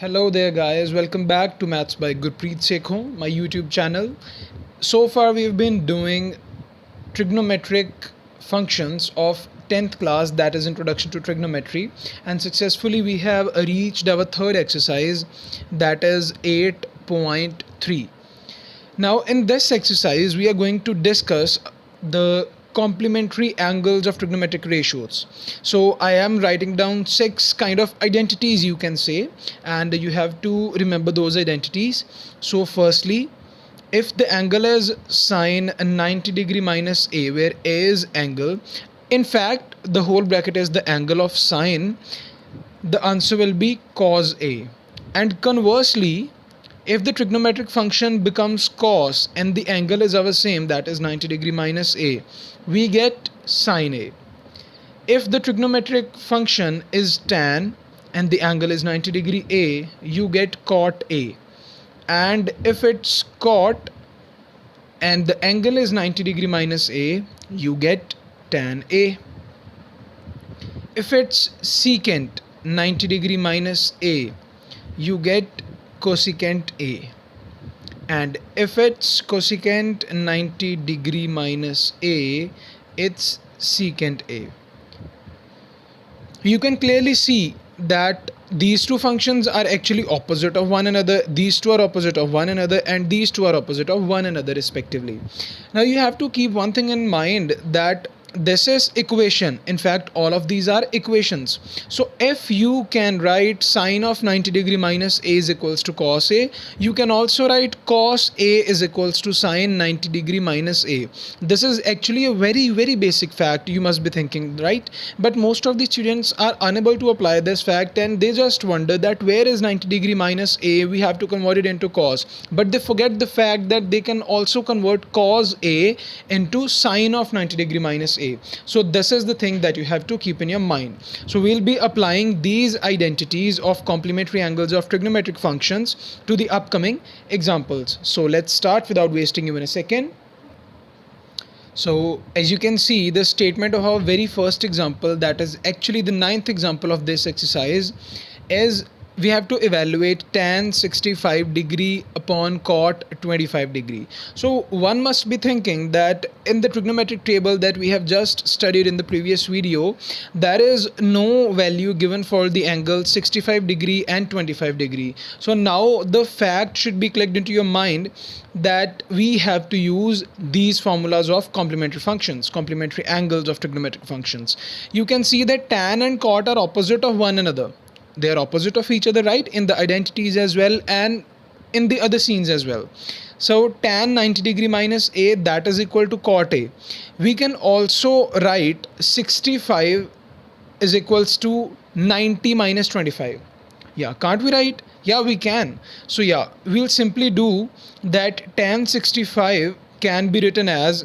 Hello there, guys. Welcome back to Maths by Gurpreet Sekhon, my YouTube channel. So far, we've been doing trigonometric functions of 10th class, that is Introduction to Trigonometry, and successfully we have reached our third exercise, that is 8.3. Now, in this exercise, we are going to discuss the complementary angles of trigonometric ratios. So, I am writing down 6 kind of identities, you can say, and you have to remember those identities. So, firstly, if the angle is sine 90 degree minus a, where a is angle, in fact, the whole bracket is the angle of sine, the answer will be cos a. And conversely, if the trigonometric function becomes cos and the angle is our same, that is 90 degree minus a, we get sine a. If the trigonometric function is tan and the angle is 90 degree a, you get cot a. And if it's cot and the angle is 90 degree minus a, you get tan a. If it's secant 90 degree minus a, you get cosecant a. And if it's cosecant 90 degree minus a, it's secant a. You can clearly see that these two functions are actually opposite of one another, these two are opposite of one another, and these two are opposite of one another respectively. Now you have to keep one thing in mind, that this is equation. In fact, all of these are equations. So if you can write sine of 90 degree minus a is equals to cos a, you can also write cos a is equals to sine 90 degree minus a. This is actually a very basic fact, you must be thinking, right? But most of the students are unable to apply this fact and they just wonder that where is 90 degree minus a, we have to convert it into cos. But they forget the fact that they can also convert cos a into sine of 90 degree minus a. So this is the thing that you have to keep in your mind. So we'll be applying these identities of complementary angles of trigonometric functions to the upcoming examples. So let's start without wasting even a second. So as you can see, the statement of our very first example, that is actually the 9th example of this exercise, is we have to evaluate tan 65 degree upon cot 25 degree. So one must be thinking that in the trigonometric table that we have just studied in the previous video, there is no value given for the angle 65 degree and 25 degree. So now the fact should be clicked into your mind that we have to use these formulas of complementary functions, complementary angles of trigonometric functions. You can see that tan and cot are opposite of one another. They are opposite of each other, right, in the identities as well and in the other scenes as well. So tan 90 degree minus a, that is equal to cot a. We can also write 65 is equals to 90 minus 25. Yeah, can't we write? Yeah, we can. So yeah, we'll simply do that. Tan 65 can be written as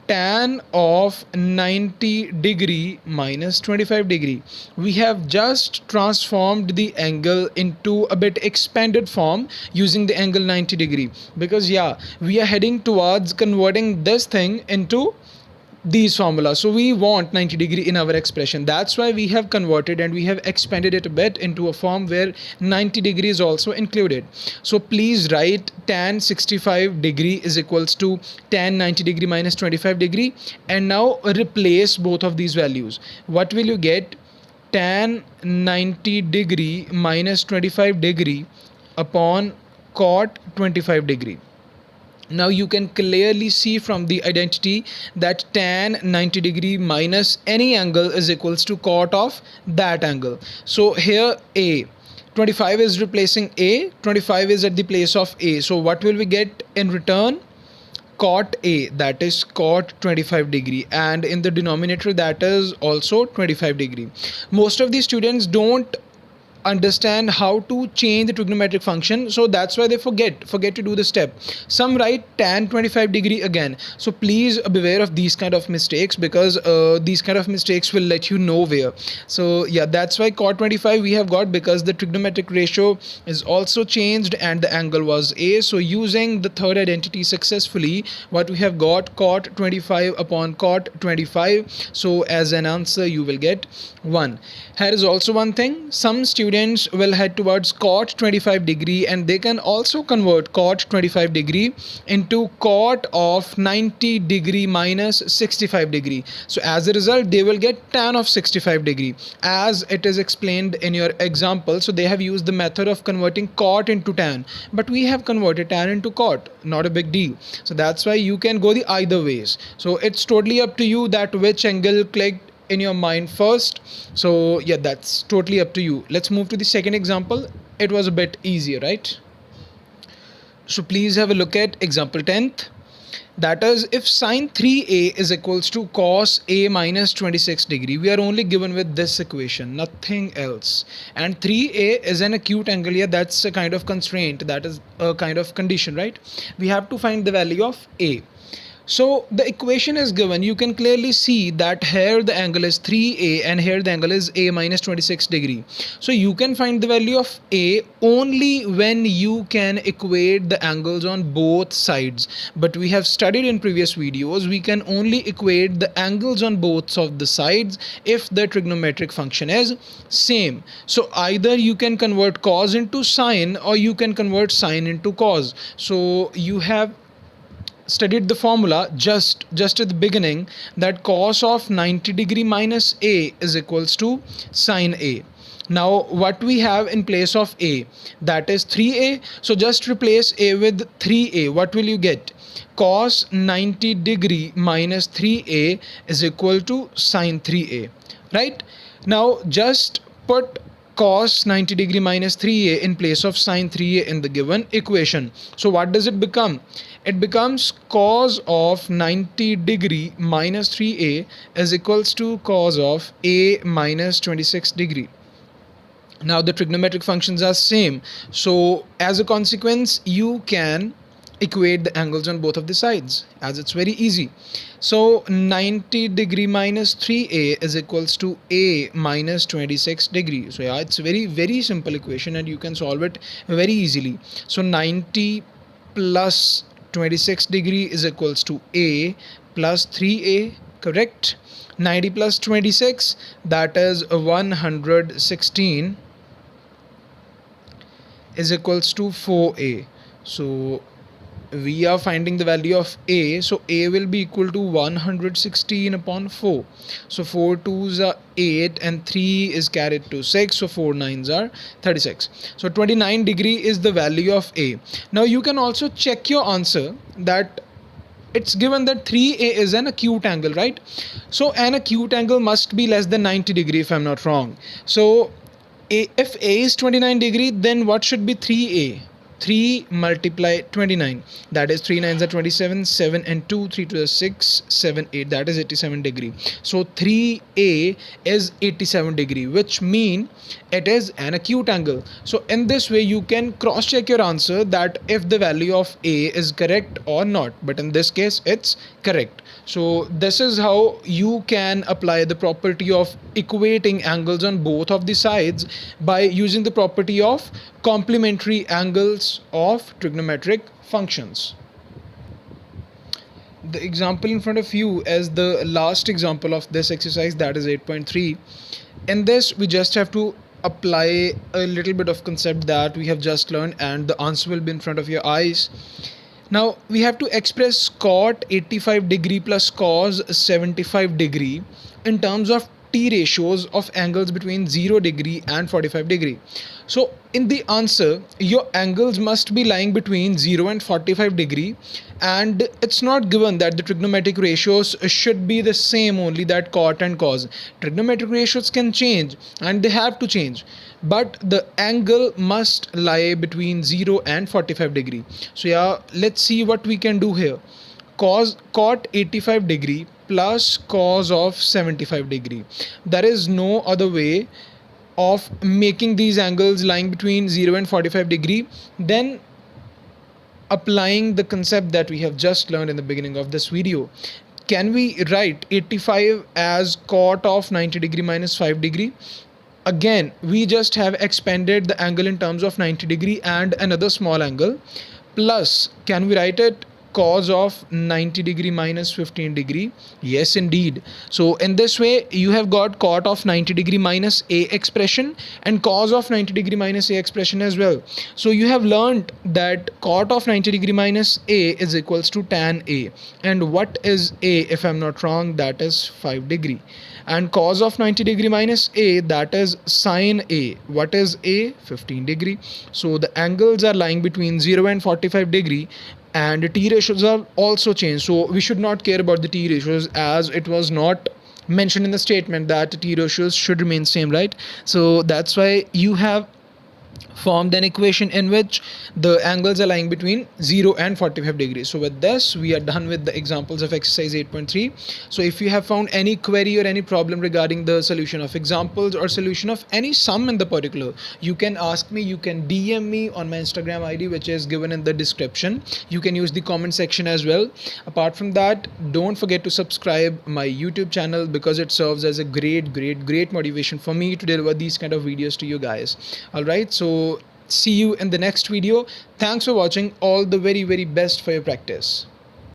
tan of 90 degree minus 25 degree. We have just transformed the angle into a bit expanded form using the angle 90 degree, because yeah, we are heading towards converting this thing into these formulas. So we want 90 degree in our expression. That's why we have converted and we have expanded it a bit into a form where 90 degree is also included. So please write tan 65 degree is equals to tan 90 degree minus 25 degree, and now replace both of these values. What will you get? Tan 90 degree minus 25 degree upon cot 25 degree. Now you can clearly see from the identity that tan 90 degree minus any angle is equals to cot of that angle. So here a 25 is replacing a, 25 is at the place of a. So what will we get in return? Cot a, that is cot 25 degree, and in the denominator that is also 25 degree. Most of the students don't understand how to change the trigonometric function, so that's why they forget to do the step. Some write tan 25 degree again. So please beware of these kind of mistakes, because these kind of mistakes will let you nowhere. So yeah, that's why cot 25 we have got, because the trigonometric ratio is also changed and the angle was a. So using the third identity successfully, what we have got, cot 25 upon cot 25. So as an answer you will get 1. Here is also one thing, some students students will head towards cot 25 degree, and they can also convert cot 25 degree into cot of 90 degree minus 65 degree. So as a result, they will get tan of 65 degree as it is explained in your example. So they have used the method of converting cot into tan, but we have converted tan into cot, not a big deal. So that's why you can go the either ways. So it's totally up to you that which angle clicked in your mind first. So yeah, that's totally up to you. Let's move to the second example. It was a bit easier, right? So please have a look at example 10th. That is, if sine 3a is equals to cos a minus 26 degree, we are only given with this equation, nothing else. And 3a is an acute angle here. That's a kind of constraint, that is a kind of condition, right? We have to find the value of a. So the equation is given. You can clearly see that here the angle is 3a and here the angle is a minus 26 degree. So you can find the value of a only when you can equate the angles on both sides. But we have studied in previous videos, we can only equate the angles on both of the sides if the trigonometric function is same. So either you can convert cos into sine or you can convert sine into cos. So you have studied the formula just at the beginning, that cos of 90 degree minus a is equals to sine a. Now what we have in place of a, that is 3a. So just replace a with 3a. What will you get? Cos 90 degree minus 3a is equal to sine 3a, right? Now just put cos 90 degree minus 3a in place of sine 3a in the given equation. So what does it become? It becomes cos of 90 degree minus 3a is equals to cos of a minus 26 degree. Now the trigonometric functions are same, so as a consequence you can equate the angles on both of the sides, as it's very easy. So 90 degree minus 3a is equals to a minus 26 degree. So yeah, it's a very simple equation and you can solve it very easily. So 90 plus 26 degree is equals to a plus 3a, correct? 90 plus 26, that is 116, is equals to 4a. So we are finding the value of a, so a will be equal to 116 upon 4. So 4 2s are 8 and 3 is carried to 6, so 4 9s are 36. So 29 degree is the value of a. Now you can also check your answer, that it's given that 3a is an acute angle, right? So an acute angle must be less than 90 degree if I'm not wrong. So if a is 29 degree, then what should be 3a? 3 multiply 29, that is 3 9s are 27, 7 and 2, 3 to the 6, 7 8, that is 87 degree. So 3a is 87 degree, which mean it is an acute angle. So in this way you can cross check your answer that if the value of a is correct or not, but in this case it's correct. So this is how you can apply the property of equating angles on both of the sides by using the property of complementary angles of trigonometric functions. The example in front of you is the last example of this exercise, that is 8.3. In this we just have to apply a little bit of concept that we have just learned and the answer will be in front of your eyes. Now we have to express cot 85 degree plus cos 75 degree in terms of t ratios of angles between 0 degree and 45 degree. So in the answer your angles must be lying between 0 and 45 degree, and it's not given that the trigonometric ratios should be the same only, that cot and cos. Trigonometric ratios can change and they have to change, but the angle must lie between 0 and 45 degree. So yeah, let's see what we can do here. Cot 85 degree plus cos of 75 degree. There is no other way of making these angles lying between 0 and 45 degree then applying the concept that we have just learned in the beginning of this video. Can we write 85 as cot of 90 degree minus 5 degree? Again, we just have expanded the angle in terms of 90 degree and another small angle, plus can we write it cos of 90 degree minus 15 degree? Yes, indeed. So in this way, you have got cot of 90 degree minus a expression and cos of 90 degree minus a expression as well. So you have learned that cot of 90 degree minus a is equals to tan a. And what is a, if I'm not wrong? That is 5 degree. And cos of 90 degree minus a, that is sine a. What is a? 15 degree. So the angles are lying between 0 and 45 degree, and the t ratios are also changed. So we should not care about the t ratios, as it was not mentioned in the statement that the t ratios should remain same, right? So that's why you have formed an equation in which the angles are lying between 0 and 45 degrees. So with this, we are done with the examples of exercise 8.3. So if you have found any query or any problem regarding the solution of examples or solution of any sum in the particular, you can ask me, you can DM me on my Instagram ID, which is given in the description. You can use the comment section as well. Apart from that, don't forget to subscribe my YouTube channel, because it serves as a great motivation for me to deliver these kind of videos to you guys. All right, so see you in the next video. Thanks for watching. All the very best for your practice.